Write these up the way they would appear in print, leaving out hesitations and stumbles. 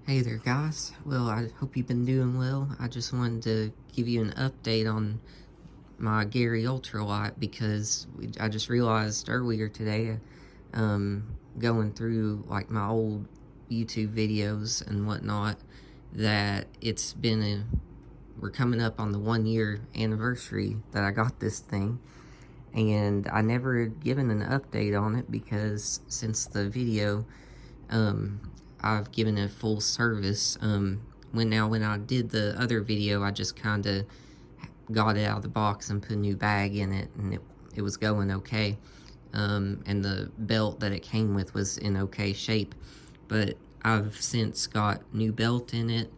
Hey there guys, well I hope you've been doing well. I just wanted to give you an update on my Garry Ultralight because I just realized earlier today, going through like my old YouTube videos and whatnot, that we're coming up on the 1 year anniversary that I got this thing, and I never had given an update on it because since the video, I've given it full service. When I did the other video, I just kind of got it out of the box and put a new bag in it, and it was going okay. And the belt that it came with was in okay shape, but I've since got new belt in it,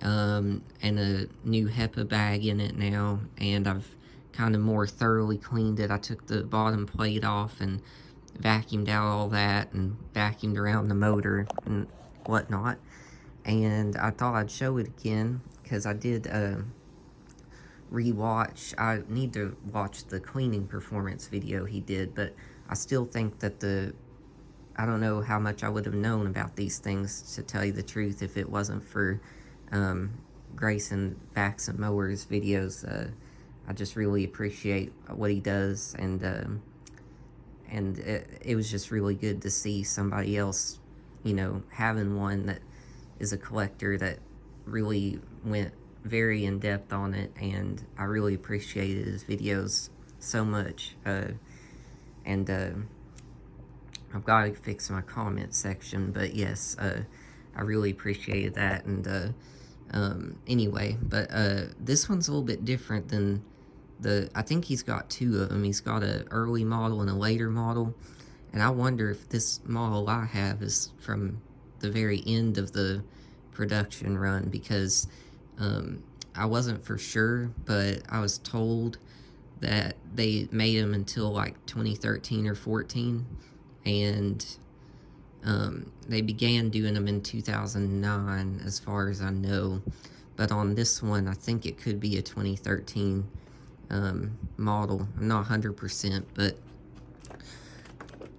and a new HEPA bag in it now, and I've kind of more thoroughly cleaned it. I took the bottom plate off and vacuumed out all that and vacuumed around the motor and whatnot, and I thought I'd show it again because I did rewatch. I need to watch the cleaning performance video he did, but I still think that I don't know how much I would have known about these things, to tell you the truth, if it wasn't for Stef'sVacs&More's videos. I just really appreciate what he does, and it was just really good to see somebody else, having one that is a collector that really went very in-depth on it, and I really appreciated his videos so much. And I've got to fix my comment section, but yes, I really appreciated that. And anyway, but this one's a little bit different than I think he's got two of them. He's got an early model and a later model, and I wonder if this model I have is from the very end of the production run, because I wasn't for sure, but I was told that they made them until like 2013 or 14, and they began doing them in 2009 as far as I know, but on this one I think it could be a 2013 model. I'm not 100%, but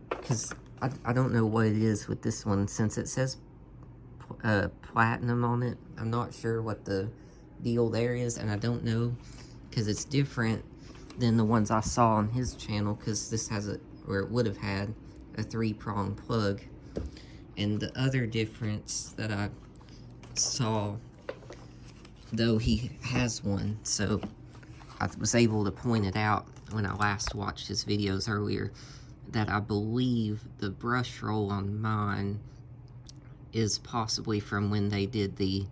because I don't know what it is with this one, since it says platinum on it. I'm not sure what the deal there is, and I don't know, because it's different than the ones I saw on his channel, because this has it would have had a 3-prong plug. And the other difference that I saw, though he has one, so I was able to point it out when I last watched his videos earlier, that I believe the brush roll on mine is possibly from when they did the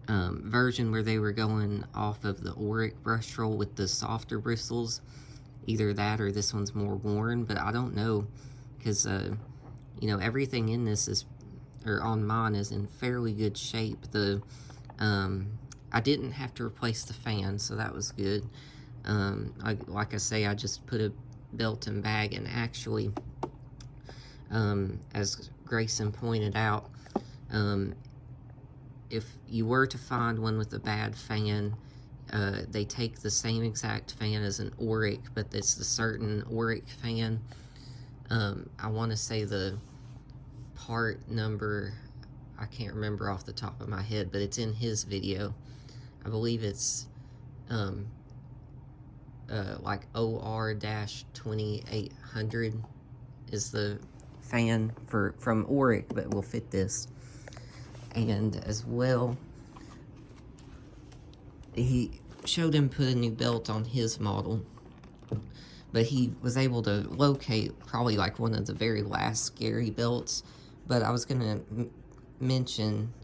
version where they were going off of the auric brush roll with the softer bristles. Either that or this one's more worn, but I don't know, because everything in this on mine is in fairly good shape. I didn't have to replace the fan, so that was good. Like I say, I just put a belt and bag, and actually, as Grayson pointed out, if you were to find one with a bad fan, they take the same exact fan as an auric, but it's the certain auric fan. I want to say the part number, I can't remember off the top of my head, but it's in his video. I believe it's like OR-2800 is the fan from auric, but will fit this. And as well, he showed him put a new belt on his model, but he was able to locate probably like one of the very last Garry belts. But I was gonna mention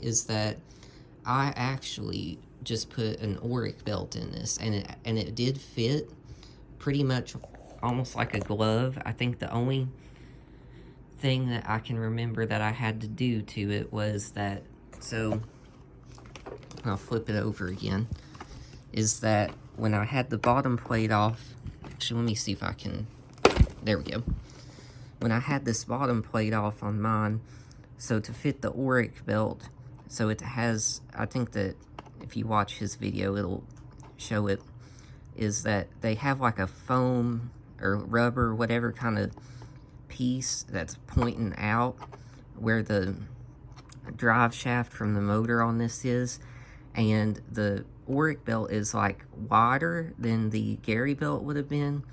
is that I actually just put an auric belt in this, and it did fit pretty much almost like a glove. I think the only thing that I can remember that I had to do to it was that, so I'll flip it over again, is that when I had the bottom plate off, actually let me see if I can, there we go. When I had this bottom plate off on mine, so to fit the auric belt, so it has, I think that if you watch his video, it'll show it, is that they have like a foam or rubber, whatever kind of piece that's pointing out where the drive shaft from the motor on this is, and the Oric belt is like wider than the Garry belt would have been,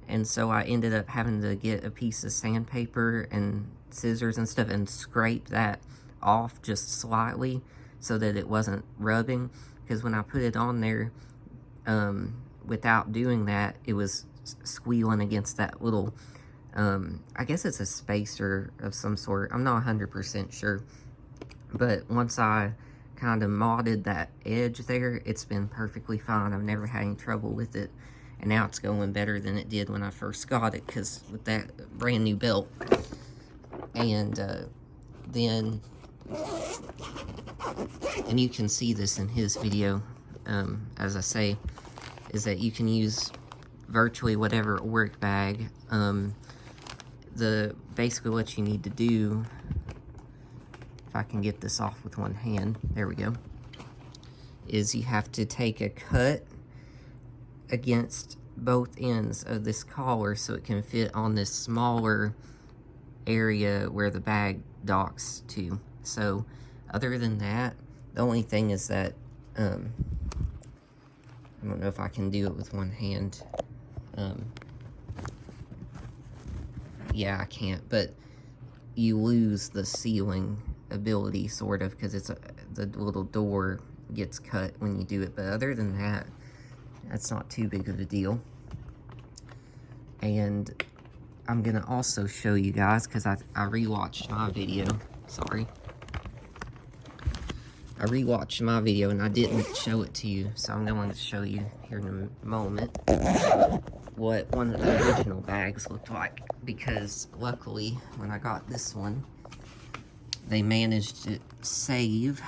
and so I ended up having to get a piece of sandpaper and scissors and stuff and scrape that off just slightly so that it wasn't rubbing, because when I put it on there, without doing that, it was squealing against that little, I guess it's a spacer of some sort. I'm not 100% sure. But once I kind of modded that edge there, it's been perfectly fine. I've never had any trouble with it. And now it's going better than it did when I first got it, because with that brand new belt. And then, and you can see this in his video, as I say, is that you can use virtually whatever Oric bag. Basically what you need to do, if I can get this off with one hand, there we go, is you have to take a cut against both ends of this collar so it can fit on this smaller area where the bag docks to. So other than that, the only thing is that I don't know if I can do it with one hand. Yeah, I can't, but you lose the sealing ability, sort of, because it's the little door gets cut when you do it. But other than that, that's not too big of a deal. And I'm gonna also show you guys, because I rewatched my video. Sorry, I rewatched my video and I didn't show it to you, so I'm going to show you here in a moment what one of the original bags looked like. Because luckily, when I got this one, they managed to save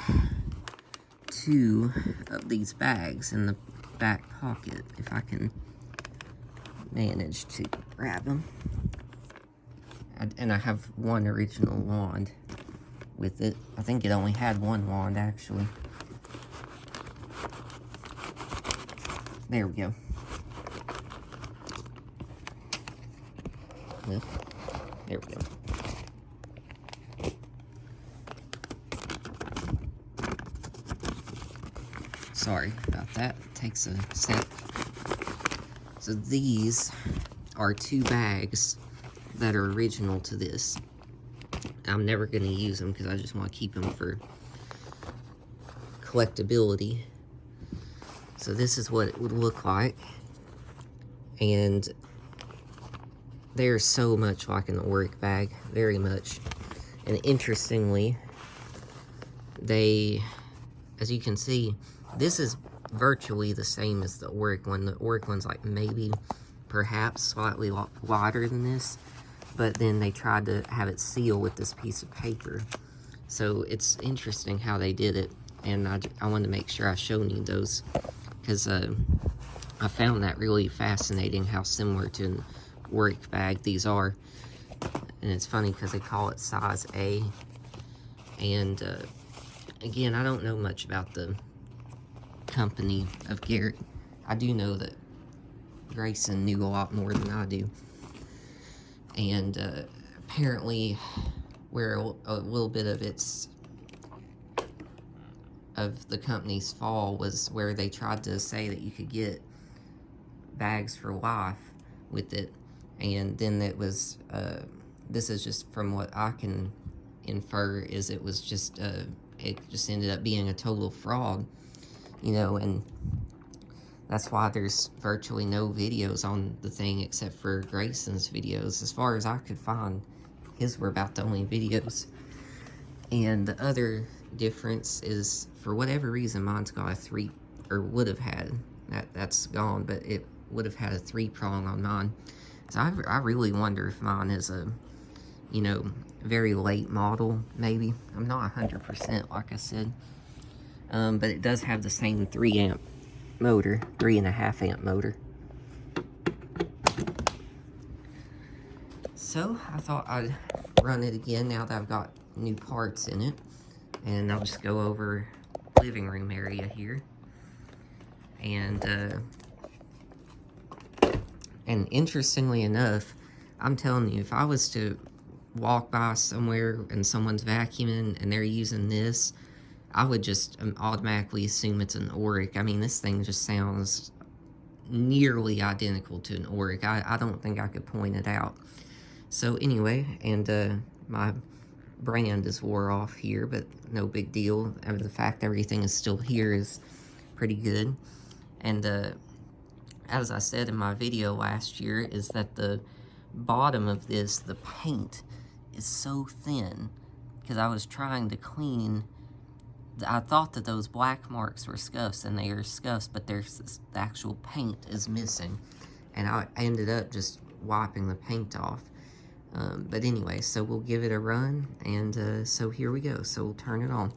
2 of these bags in the back pocket, if I can manage to grab them. And I have one original wand with it. I think it only had one wand, actually. There we go. Well, there we go. Sorry about that. It takes a sec. So these are 2 bags that are original to this. I'm never going to use them because I just want to keep them for collectability. So this is what it would look like. And they're so much like an Oric bag, very much. And interestingly, they, as you can see, this is virtually the same as the Oric one. The Oric one's like maybe, perhaps slightly wider than this, but then they tried to have it sealed with this piece of paper. So it's interesting how they did it, and I wanted to make sure I showed you those, because I found that really fascinating, how similar to an Oric bag these are. And it's funny because they call it size A. And again, I don't know much about the company of Garry. I do know that Grayson knew a lot more than I do. And apparently, where a little bit of the company's fall was where they tried to say that you could get bags for life with it, and then it was this is just from what I can infer, is it was just it just ended up being a total fraud, you know. And that's why there's virtually no videos on the thing except for Grayson's videos. As far as I could find, his were about the only videos. And the other difference is, for whatever reason, mine's got a 3, or would have had, that's gone, but it would have had a 3-prong on mine. So I really wonder if mine is a, you know, very late model, maybe. I'm not 100%, like I said. But it does have the same 3-amp motor, 3.5-amp motor. So I thought I'd run it again now that I've got new parts in it. And I'll just go over living room area here. And interestingly enough, I'm telling you, if I was to walk by somewhere and someone's vacuuming and they're using this, I would just automatically assume it's an Oric. I mean, this thing just sounds nearly identical to an Oric. I don't think I could point it out. So anyway, and my brand is wore off here, but no big deal. I mean, the fact everything is still here is pretty good. And as I said in my video last year, is that the bottom of this, the paint, is so thin because I was trying to clean. I thought that those black marks were scuffs, and they are scuffs, but there's the actual paint is missing, and I ended up just wiping the paint off. But anyway, so we'll give it a run, and so here we go. So we'll turn it on.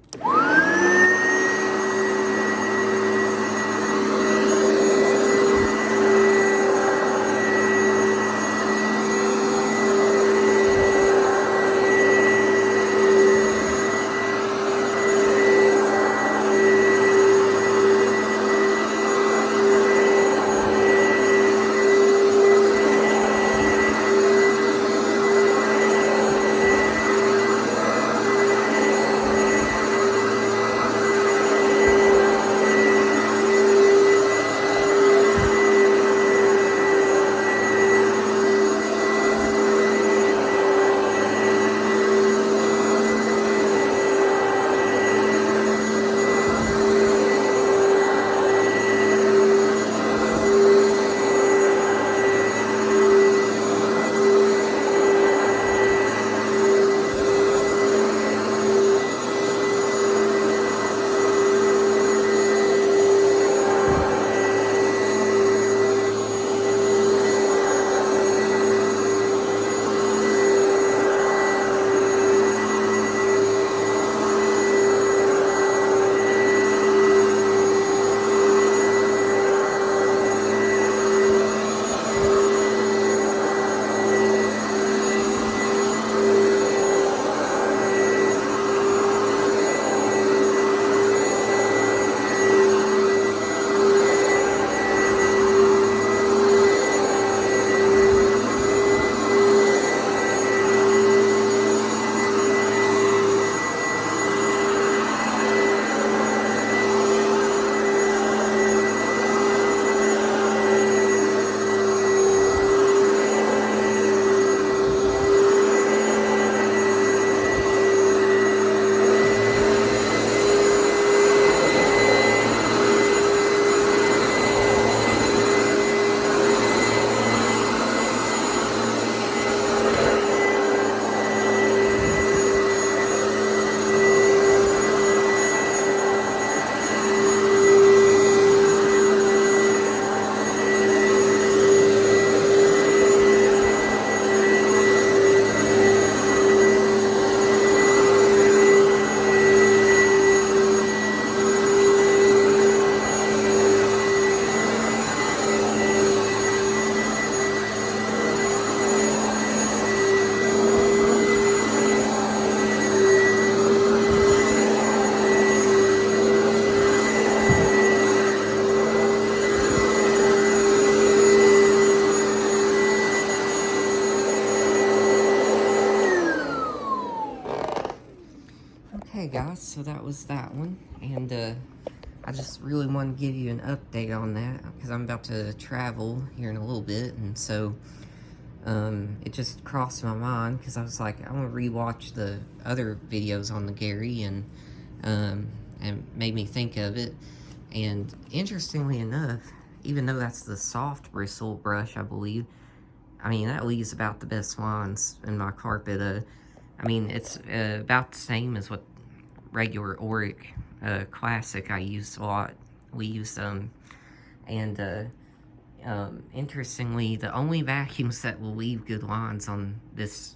Okay guys, so that was that one, and I just really want to give you an update on that because I'm about to travel here in a little bit, and so it just crossed my mind because I was like, I want to rewatch the other videos on the Garry, and made me think of it. And interestingly enough, even though that's the soft bristle brush, I believe, I mean, that leaves about the best lines in my carpet. I mean, it's about the same as what regular Oric Classic I use a lot. We use and interestingly, the only vacuums that will leave good lines on this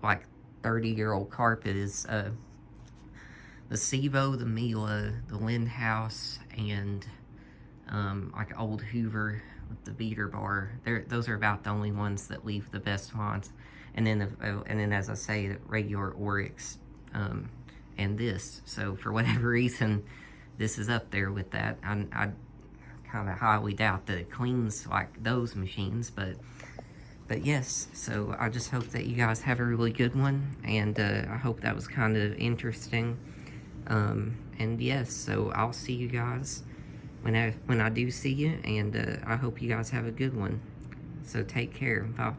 like 30-year-old carpet is the Sevo, the Miele, the Lindhouse, and like old Hoover with the beater bar. Those are about the only ones that leave the best lines. And then as I say, the regular Orics and this. So for whatever reason, this is up there with that. I kind of highly doubt that it cleans like those machines, but But yes, so I just hope that you guys have a really good one, and I hope that was kind of interesting. And yes, so I'll see you guys when I do see you, and I hope you guys have a good one. So take care. Bye.